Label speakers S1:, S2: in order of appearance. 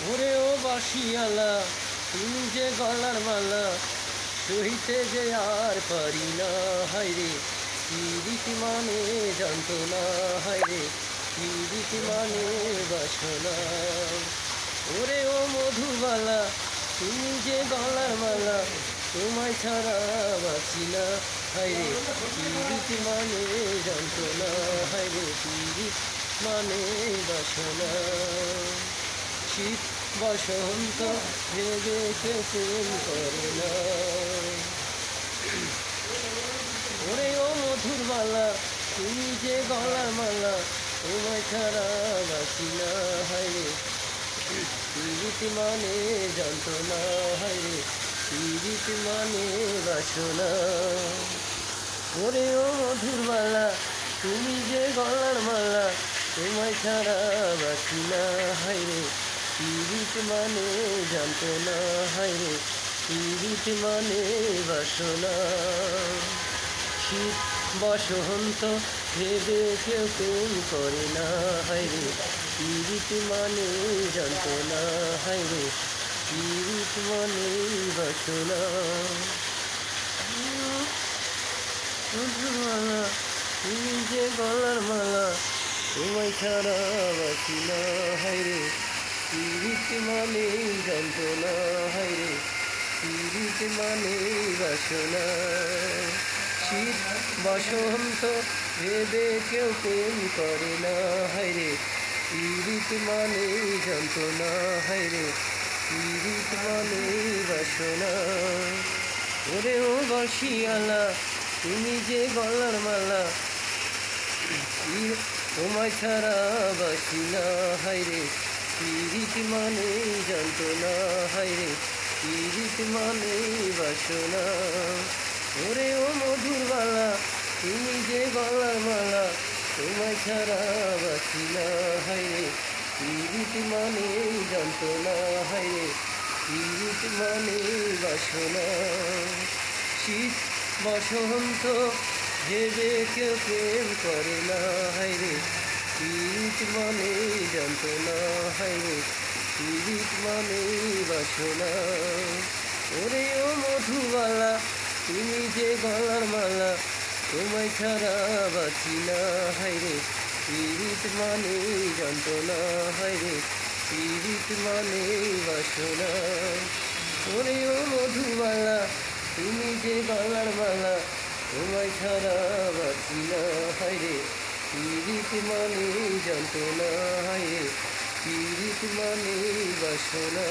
S1: ওরে ও বাঁশিয়ালা তুমি যে গলার মালা সহিতে যে আর পারি না, হায়রে পীড়িত মানে যন্ত্রণা, হায়রে পীড়িত মানে বাসনা। ওরে ও মধুবালা তুমি যে গলার মালা তোমায় ছাড়া বাঁচি না, হায়রে পীড়িত মানে যন্ত্রণা, হায়রে পীড়িত মানে বাসনা। শীত বসন্ত ভেবে কেউ প্রেম করে না। ওরে ও মধুর মালা তুমি যে গলার মালা তোমায় ছাড়া বাঁচি না, হায়রে পীড়িত মানে যন্ত্রণা, হায়রে পীড়িত মানে বাসনা। ওরে ও মধুর মালা তুমি যে গলার মালা তোমায় ছাড়া বাঁচি না, হায়রে পীড়িত মানে যন্ত্রণা, হায়রে পীড়িত মানে বাসনা। শীত বসন্ত ভেবে কেউ প্রেম করে না, হায়রে পীড়িত মানে যন্ত্রণা, হায়রে পীড়িত মানে বাসনা। মালা তুমি যে গলার মালা তোমায় ছাড়া বাঁচি না, হায়রে পীড়িত মানে যন্ত্রণা, হায়রে পীড়িত মানে বাসনা। শীত বসন্ত ভেবে কেউ প্রেম করে না, হায়রে পীড়িত মানে যন্ত্রণা, হায়রে পীড়িত মানে বাসনা। ওরে ও বাঁশিয়ালা তুমি যে গলার মালা তোমায় ছাড়া বাঁচি না, হায়রে পীড়িত মানে যন্ত্রণা, হায়রে পীড়িত মানে বাসনা। ওরে ও মধুর বালা তুমি যে গলার মালা তোমায় ছাড়া বাঁচি না, হায়রে পীড়িত মানে যন্ত্রণা, হায়রে পীড়িত মানে বাসনা। শীত বসন্ত ভেবে কেউ প্রেম করে না, হায়রে পীড়িত মানে যন্ত্রণা, হায়রে পীড়িত মানে বাসনা। ওরে ও মধুবালা তুমি যে গলার মালা তোমায় ছাড়া বাঁচি না, হায়রে পীড়িত মানে যন্ত্রণা, হায়রে পীড়িত মানে বাসনা। ওরে ও মধুবালা তুমি যে গলার মালা তোমায় ছাড়া বাঁচি না, হায়রে পীড়িত মানে যন্ত্রণা, হায়রে পীড়িত মানে বাসনা।